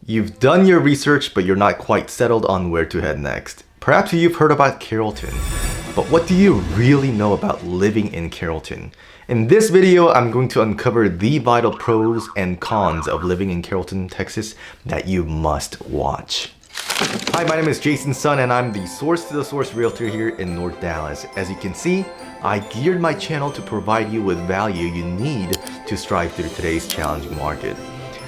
You've done your research, but you're not quite settled on where to head next. Perhaps you've heard about Carrollton, but what do you really know about living in Carrollton? In this video, I'm going to uncover the vital pros and cons of living in Carrollton, Texas that you must watch. Hi, my name is Jason Sun and I'm the Source to the Source Realtor here in North Dallas. As you can see, I geared my channel to provide you with value you need to strive through today's challenging market.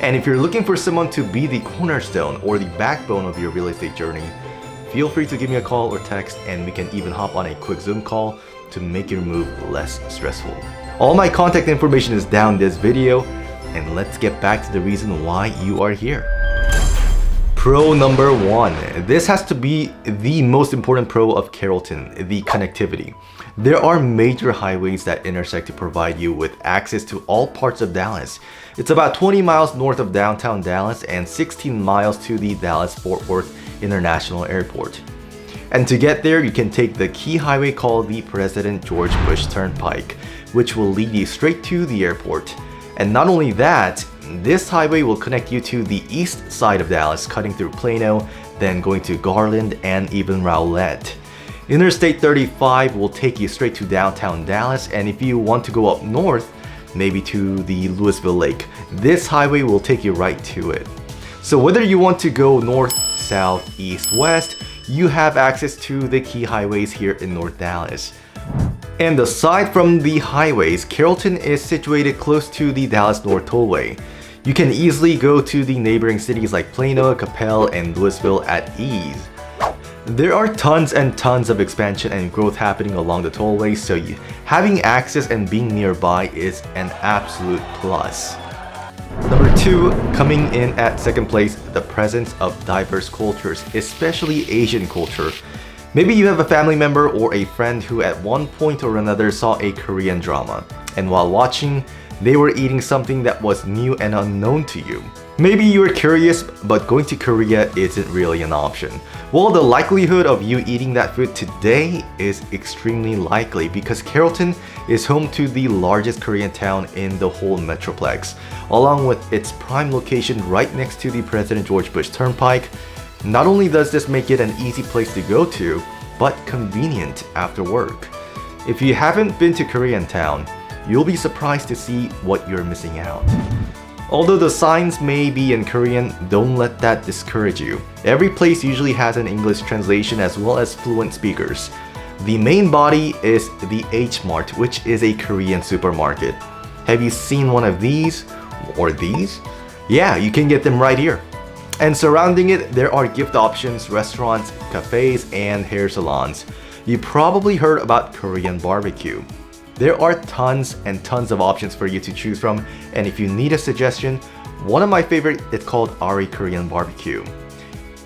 And if you're looking for someone to be the cornerstone or the backbone of your real estate journey, feel free to give me a call or text and we can even hop on a quick Zoom call to make your move less stressful. All my contact information is down this video, and let's get back to the reason why you are here. Pro number one. This has to be the most important pro of Carrollton, the connectivity. There are major highways that intersect to provide you with access to all parts of Dallas. It's about 20 miles north of downtown Dallas and 16 miles to the Dallas-Fort Worth International Airport. And to get there, you can take the key highway called the President George Bush Turnpike, which will lead you straight to the airport. And not only that, this highway will connect you to the east side of Dallas, cutting through Plano, then going to Garland and even Rowlett. Interstate 35 will take you straight to downtown Dallas, and if you want to go up north, maybe to the Louisville Lake, this highway will take you right to it. So whether you want to go north, south, east, west, you have access to the key highways here in North Dallas. And aside from the highways, Carrollton is situated close to the Dallas North Tollway. You can easily go to the neighboring cities like Plano, Capel, and Louisville at ease. There are tons and tons of expansion and growth happening along the tollway, so having access and being nearby is an absolute plus. Number two, coming in at second place, the presence of diverse cultures, especially Asian culture. Maybe you have a family member or a friend who at one point or another saw a Korean drama, and while watching, they were eating something that was new and unknown to you. Maybe you were curious, but going to Korea isn't really an option. Well, the likelihood of you eating that food today is extremely likely because Carrollton is home to the largest Korean town in the whole metroplex, along with its prime location right next to the President George Bush Turnpike. Not only does this make it an easy place to go to, but convenient after work. If you haven't been to Koreatown, you'll be surprised to see what you're missing out. Although the signs may be in Korean, don't let that discourage you. Every place usually has an English translation as well as fluent speakers. The main body is the H Mart, which is a Korean supermarket. Have you seen one of these or these? Yeah, you can get them right here. And surrounding it, there are gift options, restaurants, cafes, and hair salons. You probably heard about Korean barbecue. There are tons and tons of options for you to choose from, and if you need a suggestion, one of my favorite is called Ari Korean Barbecue.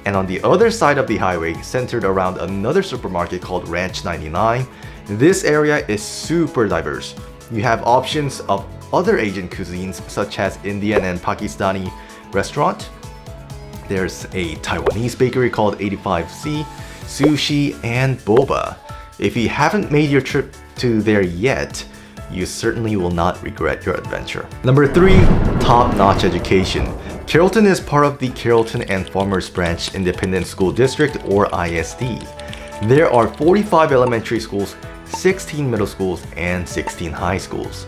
And on the other side of the highway, centered around another supermarket called Ranch 99, this area is super diverse. You have options of other Asian cuisines such as Indian and Pakistani restaurant. There's a Taiwanese bakery called 85C, sushi, and boba. If you haven't made your trip to there yet, you certainly will not regret your adventure. Number three, top-notch education. Carrollton is part of the Carrollton and Farmers Branch Independent School District, or ISD. There are 45 elementary schools, 16 middle schools, and 16 high schools.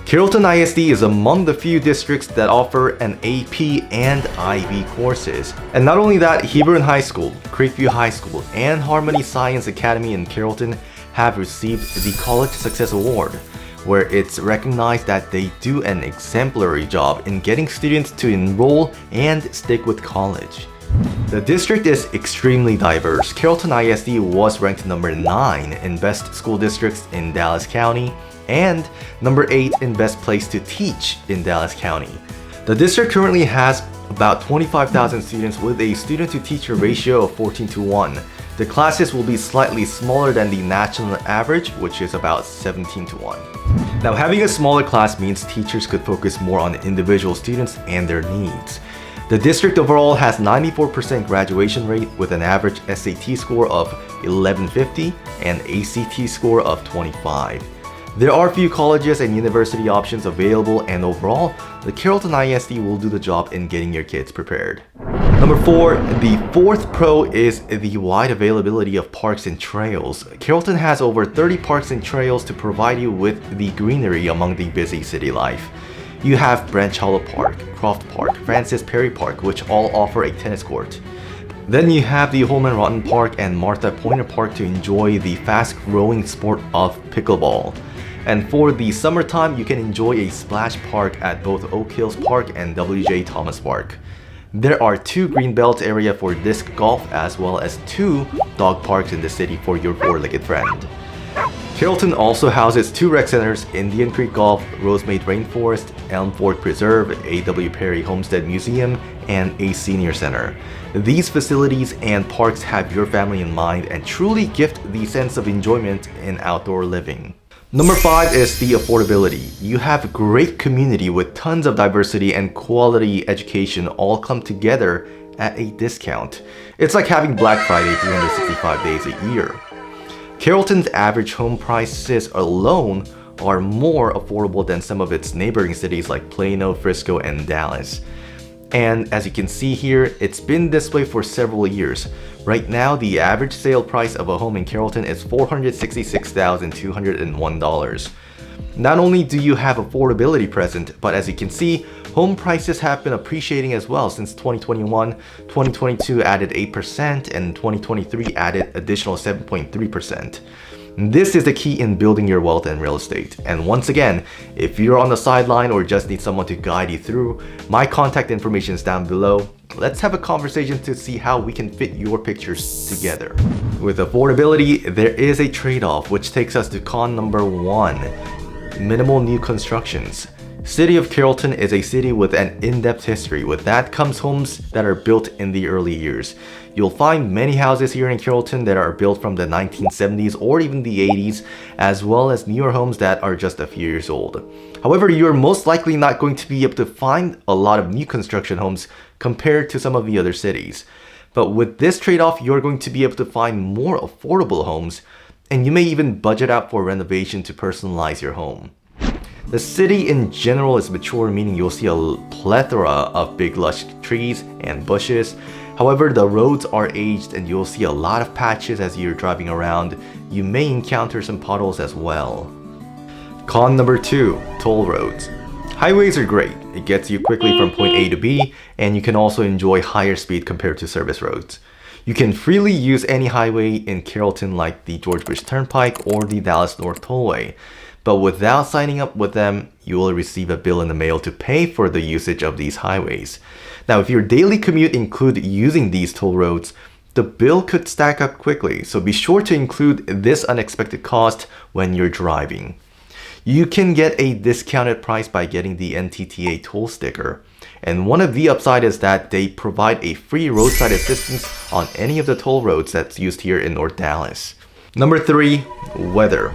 Carrollton ISD is among the few districts that offer an AP and IB courses. And not only that, Hebron High School, Creekview High School, and Harmony Science Academy in Carrollton have received the College Success Award, where it's recognized that they do an exemplary job in getting students to enroll and stick with college. The district is extremely diverse. Carrollton ISD was ranked number 9 in best school districts in Dallas County and number 8 in best place to teach in Dallas County. The district currently has about 25,000 students with a student-to-teacher ratio of 14:1. The classes will be slightly smaller than the national average, which is about 17:1. Now, having a smaller class means teachers could focus more on individual students and their needs. The district overall has 94% graduation rate with an average SAT score of 1150 and ACT score of 25. There are few colleges and university options available, and overall, the Carrollton ISD will do the job in getting your kids prepared. Number 4, the fourth pro is the wide availability of parks and trails. Carrollton has over 30 parks and trails to provide you with the greenery among the busy city life. You have Branch Hollow Park, Croft Park, Francis Perry Park, which all offer a tennis court. Then you have the Holman Rotten Park and Martha Pointer Park to enjoy the fast-growing sport of pickleball. And for the summertime, you can enjoy a splash park at both Oak Hills Park and W.J. Thomas Park. There are 2 greenbelt area for disc golf as well as 2 dog parks in the city for your 4-legged friend. Carrollton also houses 2 rec centers, Indian Creek Golf, Rosemade Rainforest, Elm Fork Preserve, A.W. Perry Homestead Museum, and a senior center. These facilities and parks have your family in mind and truly gift the sense of enjoyment in outdoor living. Number 5 is the affordability. You have a great community with tons of diversity and quality education all come together at a discount. It's like having Black Friday 365 days a year. Carrollton's average home prices alone are more affordable than some of its neighboring cities like Plano, Frisco, and Dallas. And as you can see here, it's been this way for several years. Right now, the average sale price of a home in Carrollton is $466,201. Not only do you have affordability present, but as you can see, home prices have been appreciating as well since 2021. 2022 added 8% and 2023 added additional 7.3%. This is the key in building your wealth in real estate. And once again, if you're on the sideline or just need someone to guide you through, my contact information is down below. Let's have a conversation to see how we can fit your pictures together. With affordability, there is a trade-off, which takes us to con number 1, minimal new constructions. City of Carrollton is a city with an in-depth history. With that comes homes that are built in the early years. You'll find many houses here in Carrollton that are built from the 1970s or even the 80s, as well as newer homes that are just a few years old. However, you're most likely not going to be able to find a lot of new construction homes compared to some of the other cities. But with this trade-off, you're going to be able to find more affordable homes, and you may even budget out for renovation to personalize your home. The city in general is mature, meaning you'll see a plethora of big lush trees and bushes. However, the roads are aged and you'll see a lot of patches as you're driving around. You may encounter some puddles as well. Con number 2, toll roads. Highways are great. It gets you quickly from point A to B, and you can also enjoy higher speed compared to service roads. You can freely use any highway in Carrollton like the George Bush Turnpike or the Dallas North Tollway. But without signing up with them, you will receive a bill in the mail to pay for the usage of these highways. Now, if your daily commute includes using these toll roads, the bill could stack up quickly, so be sure to include this unexpected cost when you're driving. You can get a discounted price by getting the NTTA toll sticker. And one of the upside is that they provide a free roadside assistance on any of the toll roads that's used here in North Dallas. Number 3, weather.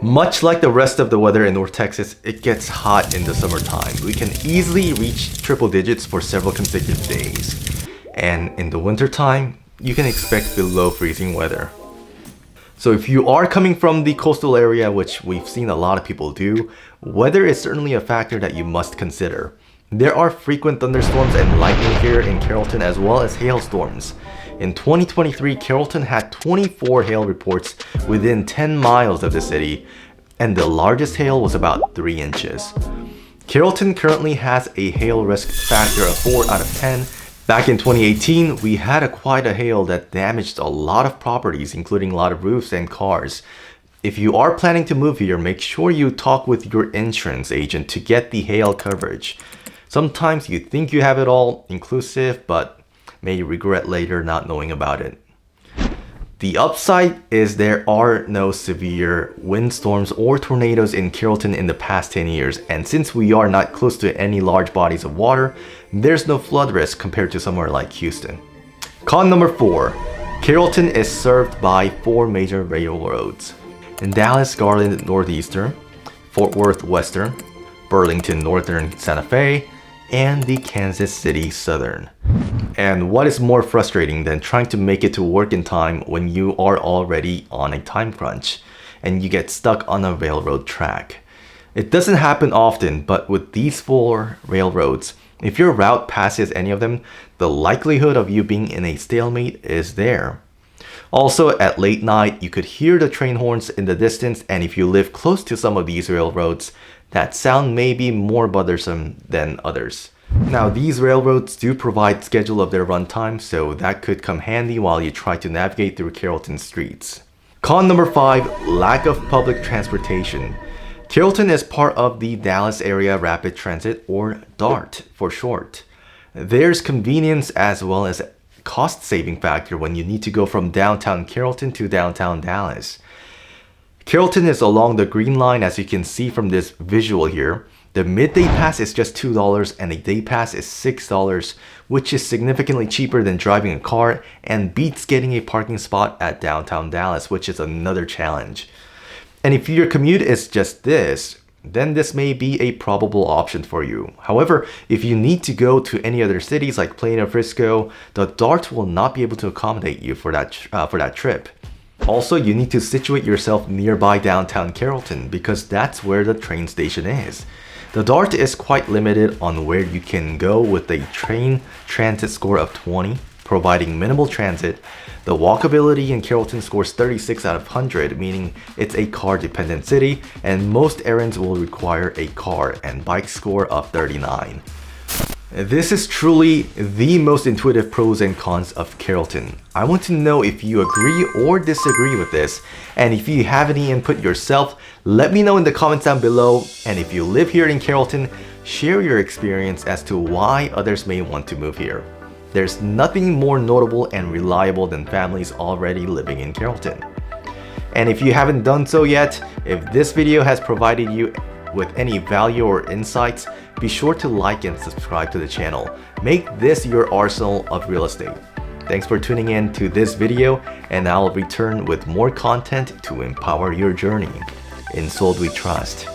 Much like the rest of the weather in North Texas, it gets hot in the summertime. We can easily reach triple digits for several consecutive days. And in the wintertime, you can expect below freezing weather. So if you are coming from the coastal area, which we've seen a lot of people do, weather is certainly a factor that you must consider. There are frequent thunderstorms and lightning here in Carrollton, as well as hailstorms. In 2023, Carrollton had 24 hail reports within 10 miles of the city, and the largest hail was about 3 inches. Carrollton currently has a hail risk factor of 4 out of 10. Back in 2018, we had quite a hail that damaged a lot of properties, including a lot of roofs and cars. If you are planning to move here, make sure you talk with your insurance agent to get the hail coverage. Sometimes you think you have it all inclusive, but may regret later not knowing about it. The upside is there are no severe windstorms or tornadoes in Carrollton in the past 10 years, and since we are not close to any large bodies of water, there's no flood risk compared to somewhere like Houston. Con number 4, Carrollton is served by 4 major railroads. In Dallas, Garland Northeastern, Fort Worth Western, Burlington Northern Santa Fe, and the Kansas City Southern. And what is more frustrating than trying to make it to work in time when you are already on a time crunch? and you get stuck on a railroad track. It doesn't happen often, but with these 4 railroads, if your route passes any of them, the likelihood of you being in a stalemate is there. Also, at late night, you could hear the train horns in the distance, and if you live close to some of these railroads, that sound may be more bothersome than others. Now, these railroads do provide schedule of their runtime, so that could come handy while you try to navigate through Carrollton streets. Con number 5, lack of public transportation. Carrollton is part of the Dallas Area Rapid Transit, or DART for short. There's convenience as well as cost-saving factor when you need to go from downtown Carrollton to downtown Dallas. Carrollton is along the Green Line, as you can see from this visual here. The midday pass is just $2 and a day pass is $6, which is significantly cheaper than driving a car and beats getting a parking spot at downtown Dallas, which is another challenge. And if your commute is just this, then this may be a probable option for you. However, if you need to go to any other cities like Plano or Frisco, the DART will not be able to accommodate you for that trip. Also, you need to situate yourself nearby downtown Carrollton because that's where the train station is. The DART is quite limited on where you can go with a train transit score of 20, providing minimal transit. The walkability in Carrollton scores 36 out of 100, meaning it's a car-dependent city, and most errands will require a car, and bike score of 39. This is truly the most intuitive pros and cons of Carrollton. I want to know if you agree or disagree with this, and if you have any input yourself, let me know in the comments down below. And if you live here in Carrollton, share your experience as to why others may want to move here. There's nothing more notable and reliable than families already living in Carrollton. And if you haven't done so yet, if this video has provided you with any value or insights, be sure to like and subscribe to the channel. Make this your arsenal of real estate. Thanks for tuning in to this video, and I'll return with more content to empower your journey. In Sold We Trust.